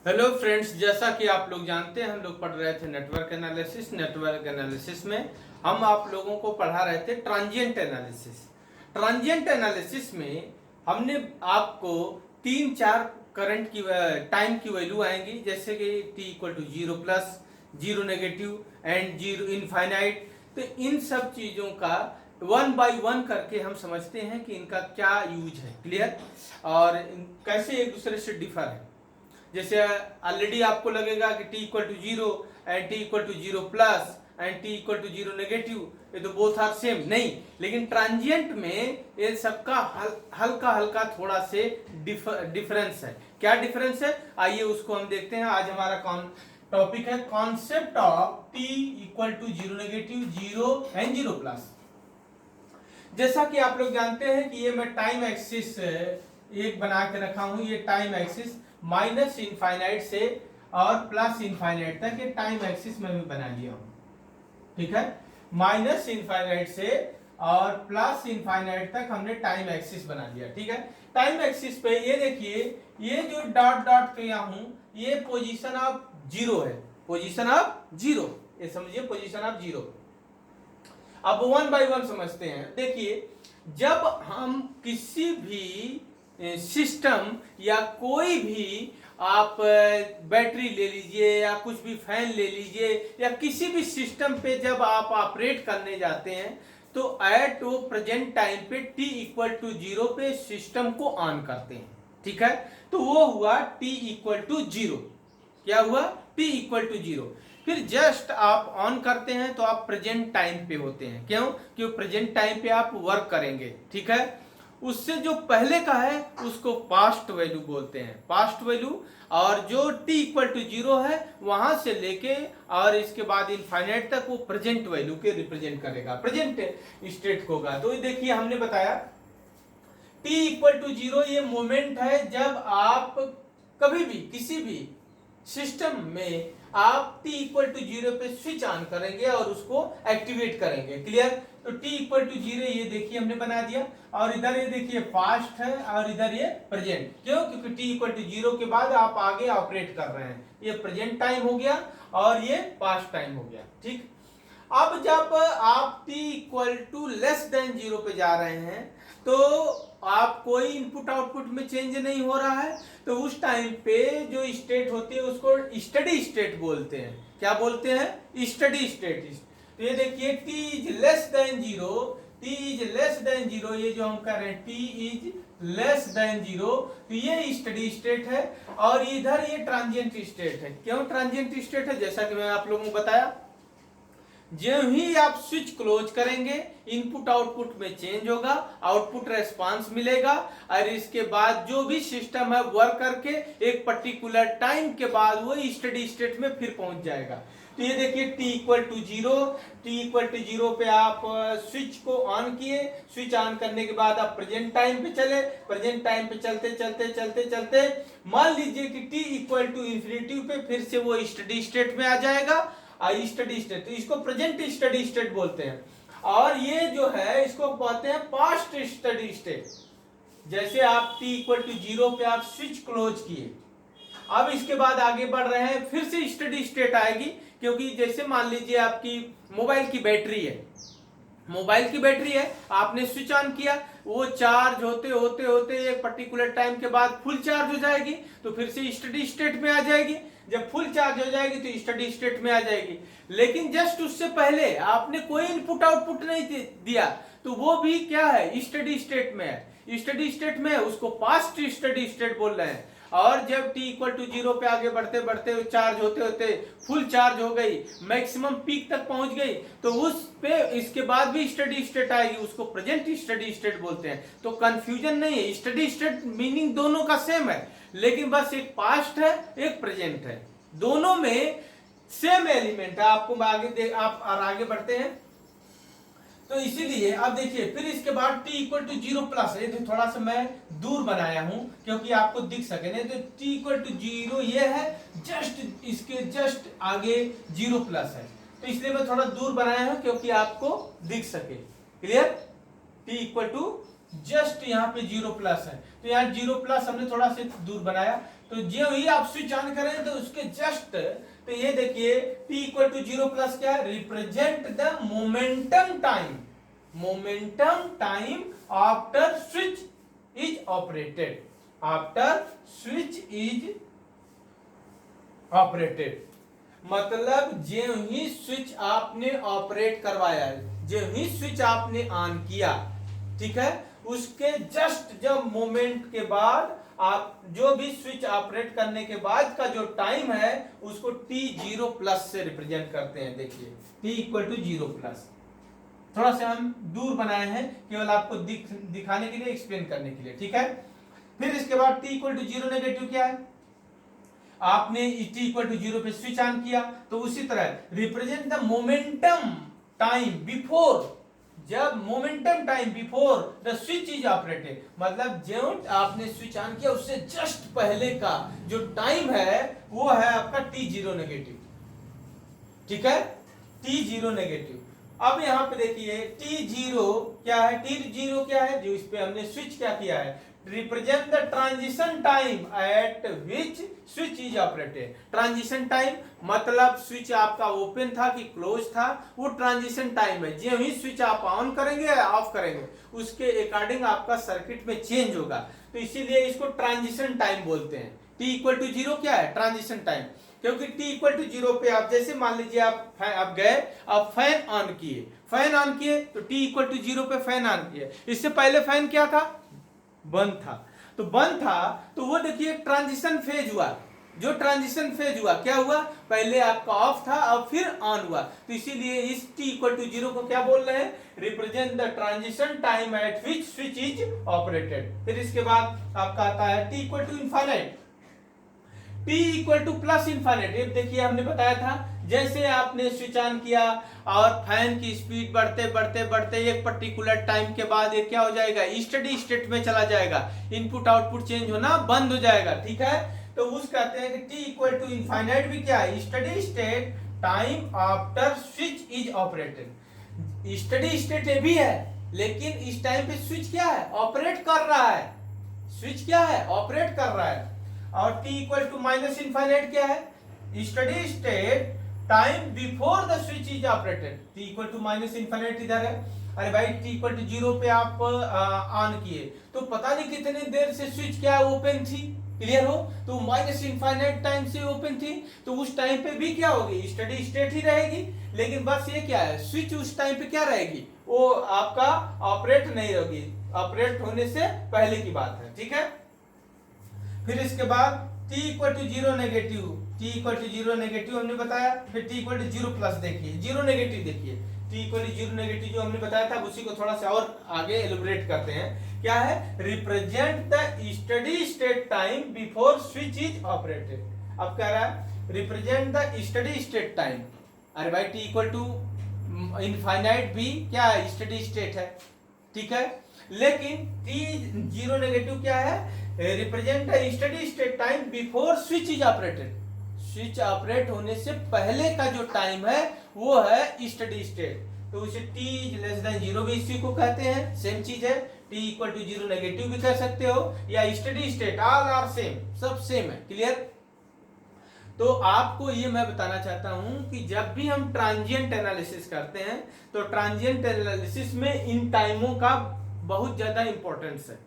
Hello friends, जैसा कि आप लोग जानते हैं हम लोग पढ़ रहे थे नेटवर्क एनालिसिस। नेटवर्क एनालिसिस में हम आप लोगों को पढ़ा रहे थे ट्रांजिएंट एनालिसिस। ट्रांजिएंट एनालिसिस में हमने आपको तीन चार करंट की टाइम की वैल्यू आएंगी, जैसे कि t equal to 0+, 0 negative and 0 infinite. तो इन सब चीज़ों का 1 बाई 1 करके हम समझते हैं कि इनका क्या यूज है, क्लियर, और कैसे एक दूसरे से डिफर है। जैसे ऑलरेडी आपको लगेगा कि t equal to 0 and t equal to 0+ and t equal to 0 negative, ये तो बोथ आर सेम नहीं, लेकिन ट्रांजिएंट में ये सबका हल्का हल्का थोड़ा से डिफरेंस है। क्या डिफरेंस है, आइए उसको हम देखते हैं। आज हमारा कौन टॉपिक है, concept of t equal to 0 negative, 0 and 0+। जैसा कि आप लोग जानते हैं कि ये मैं टाइम एक्सिस एक बना के रखा हूं, ये टाइम एक्सिस माइनस इनफाइनाइट से और प्लस इनफाइनाइट तक ये टाइम एक्सिस में भी बना लिया हूं, ठीक है। माइनस इनफाइनाइट से और प्लस इनफाइनाइट तक हमने टाइम एक्सिस बना लिया, ठीक है। टाइम एक्सिस पे ये देखिए, ये जो डॉट डॉट किया हूं ये पोजीशन ऑफ 0 है, पोजीशन ऑफ 0, ये समझिए पोजीशन ऑफ 0। अब 1 बाई 1 समझते हैं। देखिए, जब हम किसी भी सिस्टम या कोई भी आप बैटरी ले लीजिए या कुछ भी फैन ले लीजिए या किसी भी सिस्टम पे जब आप ऑपरेट करने जाते हैं तो एट वो प्रेजेंट टाइम पे t इक्वल टू 0 पे सिस्टम को ऑन करते हैं, ठीक है। तो वो हुआ t इक्वल टू 0। क्या हुआ, t इक्वल टू 0। फिर जस्ट आप ऑन करते हैं तो आप प्रेजेंट टाइम पे होते हैं। क्यों, क्योंकि प्रेजेंट टाइम पे आप वर्क करेंगे, ठीक है। उससे जो पहले का है उसको पास्ट वैल्यू बोलते हैं, पास्ट वैल्यू। और जो t इक्वल टू 0 है वहां से लेके और इसके बाद इनफाइनाइट तक वो प्रेजेंट वैल्यू के रिप्रेजेंट करेगा, प्रेजेंट स्टेट होगा। तो देखिए हमने बताया t इक्वल टू 0 ये मोमेंट है जब आप कभी भी किसी भी सिस्टम में आप t इक्वल टू 0 पे स्विच ऑन करेंगे और उसको एक्टिवेट करेंगे, क्लियर। तो t इक्वल टू 0 ये देखिए हमने बना दिया, और इधर ये देखिए पास्ट है और इधर ये प्रेजेंट। क्यों, क्योंकि t इक्वल टू 0 के बाद आप आगे ऑपरेट कर रहे हैं, ये प्रेजेंट टाइम हो गया और ये पास्ट टाइम हो गया, ठीक। अब जब आप t equal to less than 0 पे जा रहे हैं तो आप कोई इनपुट आउटपुट में चेंज नहीं हो रहा है, तो उस टाइम पे जो स्टेट होती है उसको स्टडी स्टेट बोलते हैं। क्या बोलते हैं, स्टडी स्टेट। तो ये देखिए t is less than 0, t is less than 0, ये जो हम कर रहे हैं t इज लेस देन 0, तो ये स्टडी स्टेट है। और इधर ये ट्रांजिएंट स्टेट है। क्यों ट्रांजिएंट स्टेट है, जैसा कि मैं आप लोगों को बताया, जो ही आप स्विच क्लोज करेंगे इनपुट आउटपुट में चेंज होगा, आउटपुट रेस्पॉन्स मिलेगा, और इसके बाद जो भी सिस्टम है वर्क करके एक पर्टिकुलर टाइम के बाद वो स्टडी स्टेट में फिर पहुंच जाएगा। तो ये देखिए t equal to 0, t equal to 0 पे आप स्विच को ऑन किए, स्विच ऑन करने के बाद आप प्रेजेंट टाइम पे चले, प्रेजेंट टाइम पे चलते चलते चलते चलते मान लीजिए कि t इक्वल टू इंफिनिटी पे फिर से वो स्टडी स्टेट में आ जाएगा। स्टडी स्टेट, तो इसको प्रेजेंट स्टडी स्टेट बोलते हैं। और ये जो है इसको कहते हैं पास्ट स्टडी स्टेट। जैसे आप t इक्वल टू 0 पे आप स्विच क्लोज किए, अब इसके बाद आगे बढ़ रहे हैं, फिर से स्टडी स्टेट आएगी। क्योंकि जैसे मान लीजिए आपकी मोबाइल की बैटरी है, मोबाइल की बैटरी है, आपने स्विच ऑन किया, वो चार्ज होते होते होते एक पर्टिकुलर टाइम के बाद फुल चार्ज हो जाएगी, तो फिर से स्टडी स्टेट में आ जाएगी। जब फुल चार्ज हो जाएगी तो स्टडी स्टेट में आ जाएगी। लेकिन जस्ट उससे पहले आपने कोई इनपुट आउटपुट नहीं दिया, तो वो भी क्या है, स्टडी स्टेट में है। स्टडी स्टेट में है, उसको पास्ट स्टडी स्टेट बोल रहे हैं। और जब t इक्वल टू 0 पे आगे बढ़ते बढ़ते चार्ज होते होते फुल चार्ज हो गई, मैक्सिमम पीक तक पहुंच गई, तो उस पे इसके बाद भी स्टडी स्टेट आएगी, उसको प्रेजेंट स्टडी स्टेट बोलते हैं। तो कंफ्यूजन नहीं है, स्टडी स्टेट मीनिंग दोनों का सेम है, लेकिन बस एक पास्ट है एक प्रेजेंट है, दोनों में सेम एलिमेंट है। आपको आप आगे बढ़ते हैं तो इसीलिए अब देखिए, फिर इसके बाद t इक्वल टू 0+, ये तो थोड़ा सा मैं दूर बनाया हूं क्योंकि आपको दिख सके, नहीं तो t इक्वल टू 0 ये है, जस्ट इसके जस्ट आगे 0+ है, तो इसलिए मैं थोड़ा दूर बनाया हूं क्योंकि आपको दिख सके, clear. t equal to just यहाँ पे 0+ है, तो यहाँ 0 प्लस हमने थोड़ा सा दूर बनाया, तो जो ही आप स्विच ऑन करें तो उसके जस्ट, तो ये देखिए t इक्वल टू 0 प्लस क्या है, represent the momentum time, momentum time after switch is operated, after switch is operated, मतलब जो ही स्विच आपने ऑपरेट करवाया है, जो ही स्विच आपने ऑन किया, ठीक है, उसके जस्ट जब मोमेंट के बाद आप जो भी स्विच ऑपरेट करने के बाद का जो टाइम है उसको t0 प्लस से रिप्रेजेंट करते हैं। देखिए t इक्वल टू 0 प्लस, थोड़ा सा हम दूर बनाए हैं केवल आपको दिखाने के लिए, एक्सप्लेन करने के लिए, ठीक है। फिर इसके बाद t इक्वल टू 0 नेगेटिव क्या है, आपने t इक्वल टू 0 पे स्विच ऑन किया, तो उसी तरह represent the momentum time before, जब momentum time before the switch is operated, मतलब जब आपने स्विच ऑन किया उससे जस्ट पहले का जो टाइम है वो है आपका t0 नेगेटिव, ठीक है, t0 नेगेटिव। अब यहाँ पे देखिए t0 क्या है, t0 क्या है, जो इस पे हमने स्विच क्या किया है, represent the transition time at which switch is operated. Transition time मतलब स्विच आपका ओपन था कि क्लोज था, वो ट्रांजिशन टाइम है, जो ही स्विच आप ऑन करेंगे या ऑफ करेंगे उसके अकॉर्डिंग आपका सर्किट में चेंज होगा, तो इसीलिए इसको ट्रांजिशन टाइम बोलते हैं। t इक्वल टू 0 क्या है, ट्रांजिशन टाइम, क्योंकि t इक्वल टू 0 पे आप जैसे मान लीजिए आप गए, आप फैन ऑन किए, फैन ऑन किए तो t इक्वल टू 0 पे फैन ऑन किए, इससे पहले फैन क्या था, बंद था, तो बंद था तो वो देखिए ट्रांजिशन फेज हुआ, जो ट्रांजिशन फेज हुआ क्या हुआ, पहले आपका ऑफ था अब फिर ऑन हुआ, तो इसीलिए इस t इक्वल टू 0 को क्या बोल रहे हैं, represent the transition time at which switch is operated. फिर इसके बाद आपका आता है t equal to infinite, t equal to plus infinite. ये देखिए हमने बताया था जैसे आपने स्विच ऑन किया और फैन की स्पीड बढ़ते बढ़ते बढ़ते एक पर्टिकुलर टाइम के बाद ये क्या हो जाएगा, स्टडी स्टेट में चला जाएगा, इनपुट आउटपुट चेंज होना बंद हो जाएगा, ठीक है। तो उस कहते हैं कि t इक्वल टू इनफाइनाइट भी क्या है, steady state time after switch is operated. Steady state ये भी है, लेकिन इस टाइम पे स्विच क्या है, ऑपरेट कर रहा है, स्विच क्या है, ऑपरेट कर रहा है। और t equal to minus infinite क्या है, steady state time before the switch is operated. t equal to minus infinite इधर है, अरे भाई t इक्वल टू 0 पे आप ऑन किए तो पता नहीं कितनी देर से स्विच क्या ओपन थी, क्लियर हो, तो माइनस इनफाइनाइट टाइम से ओपन थी, तो उस टाइम पे भी क्या होगी, स्टडी स्टेट ही रहेगी, लेकिन बस ये क्या है, स्विच उस टाइम पे क्या रहेगी, वो आपका ऑपरेट नहीं होगी, ऑपरेट होने से पहले की बात है, ठीक है। फिर इसके बाद t equal to 0 negative, t equal to 0 negative हमने बताया, फिर t इक्वल टू 0 प्लस देखिए, 0 नेगेटिव देखिए, t इक्वल टू 0 नेगेटिव जो हमने बताया था उसी को थोड़ा सा और आगे एलिब्रेट करते हैं, क्या है, represent the study state time before switch is operated. अब कह रहा है represent the study state time, अरे भाई t इक्वल टू इनफाइनाइट भी क्या है, स्टडी स्टेट है, ठीक है, लेकिन t0 नेगेटिव क्या है, represent the study state time before switch is operated. Switch operate होने से पहले का जो टाइम है वो है स्टडी स्टेट, तो उसे t लेस देन 0 भी इसी को कहते हैं, सेम चीज है, t इक्वल टू 0 नेगेटिव भी कह सकते हो या steady state, all are same, सब सेम है, क्लियर। तो आपको ये मैं बताना चाहता हूं कि जब भी हम ट्रांजिएंट एनालिसिस करते हैं तो ट्रांजिएंट एनालिसिस में इन टाइमों का बहुत ज्यादा इंपॉर्टेंस है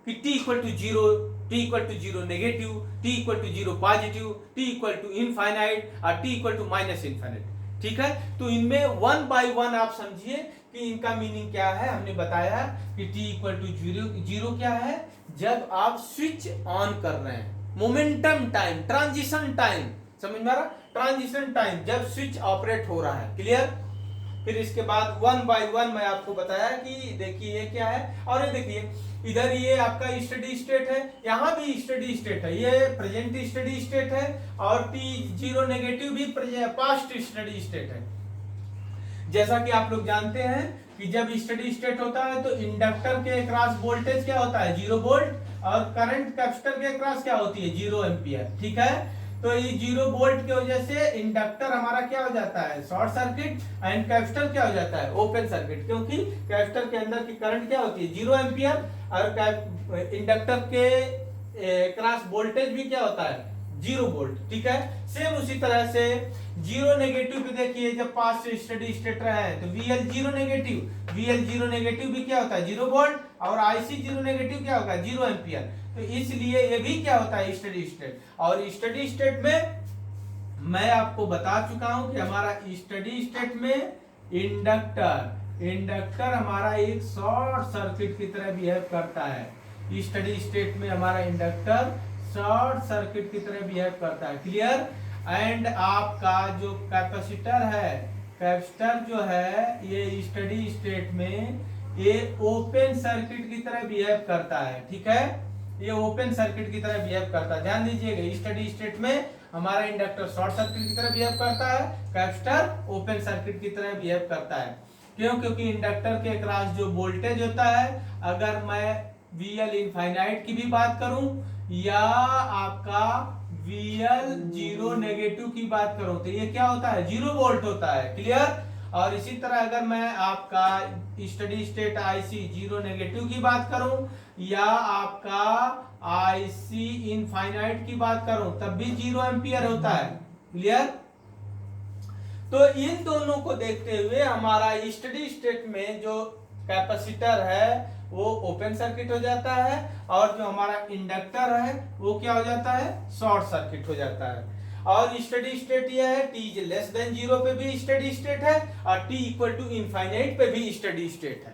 कि t equal to 0, t equal to 0 negative, t equal to 0 positive, t equal to infinite और t equal to minus infinite, ठीक है। तो इनमें वन बाय वन आप समझिए कि इनका मीनिंग क्या है। हमने बताया कि t इक्वल टू 0 क्या है, जब आप स्विच ऑन कर रहे हैं, मोमेंटम टाइम, ट्रांजिशन टाइम, समझ में आ रहा, ट्रांजिशन टाइम जब स्विच ऑपरेट हो रहा है, क्लियर। फिर इसके बाद वन बाय वन मैं आपको बताया कि देखिए ये क्या है, और ये देखिए इधर ये आपका स्टडी स्टेट है, यहाँ भी स्टडी स्टेट है, ये प्रेजेंट स्टडी स्टेट है, और t0 नेगेटिव भी पास्ट स्टडी स्टेट है। जैसा कि आप लोग जानते हैं कि जब स्टडी स्टेट होता है तो इंडक्टर के अक्रॉस वोल्टेज क्या होता है, 0 वोल्ट, और करंट कैपेसिटर के अक्रॉस क्या होती है, 0 एम्पियर, ठीक है। तो ये 0 वोल्ट की वजह से इंडक्टर हमारा क्या हो जाता है, शॉर्ट सर्किट, एंड कैपेसिटर क्या हो जाता है, ओपन सर्किट, क्योंकि कैपेसिटर के अंदर की करंट क्या होती है 0 एम्पियर, और इंडक्टर के क्रॉस वोल्टेज भी क्या होता है 0 वोल्ट। ठीक है, सेम उसी तरह से जीरो नेगेटिव पे देखिए, जब पास से स्टडी स्टेट रहा है तो VL जीरो नेगेटिव भी क्या होता है 0 वोल्ट, और IC जीरो नेगेटिव क्या होगा 0 एम्पियर। तो इसलिए ये भी क्या होता है स्टडी स्टेट। और स्टडी स्टेट में मैं आपको बता चुका हूं कि हमारा स्टडी स्टेट में इंडक्टर हमारा एक शॉर्ट सर्किट की तरह बिहेव करता है। स्टडी स्टेट में हमारा इंडक्टर शॉर्ट सर्किट की तरह बिहेव करता है। क्लियर। एंड आपका जो कैपेसिटर है, कैपेसिटर जो है ये स्टडी स्टेट में ये ओपन सर्किट की तरह बिहेव करता है। ठीक है, ये ओपन सर्किट की तरह बिहेव करता है। ध्यान दीजिएगा, स्टडी स्टेट में हमारा इंडक्टर शॉर्ट सर्किट की तरह बिहेव करता है, कैपेसिटर ओपन सर्किट की तरह बिहेव करता है। क्यों? क्योंकि इंडक्टर के अक्रॉस जो वोल्टेज होता है, अगर मैं VL इनफाइनाइट की भी बात करूं या आपका VL जीरो नेगेटिव की बात करूं तो ये क्या होता है 0 वोल्ट होता है। क्लियर। और इसी तरह अगर मैं आपका steady state IC zero negative की बात करूं या आपका IC इनफाइनाइट की बात करूं तब भी 0 एम्पियर होता है। क्लियर। तो इन दोनों को देखते हुए हमारा स्टडी स्टेट में जो कैपेसिटर है वो ओपन सर्किट हो जाता है, और जो हमारा इंडक्टर है वो क्या हो जाता है शॉर्ट सर्किट हो जाता है। और स्टडी स्टेट यह है t इज लेस देन 0 पे भी स्टडी स्टेट है, और t इक्वल टू इनफाइनाइट पे भी स्टडी स्टेट है।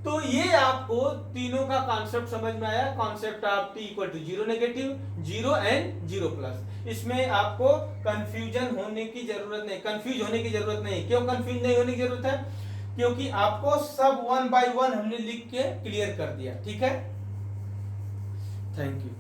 तो ये आपको तीनों का कॉन्सेप्ट समझ में आया। Concept of t equal to 0 negative, 0 and 0 plus. इसमें आपको कंफ्यूजन होने की जरूरत नहीं, कंफ्यूज होने की जरूरत नहीं। क्यों कंफ्यूज नहीं होने की जरूरत है? क्योंकि आपको सब 1 बाय 1 हमने लिख के क्लियर कर दिया। ठीक है, थैंक यू।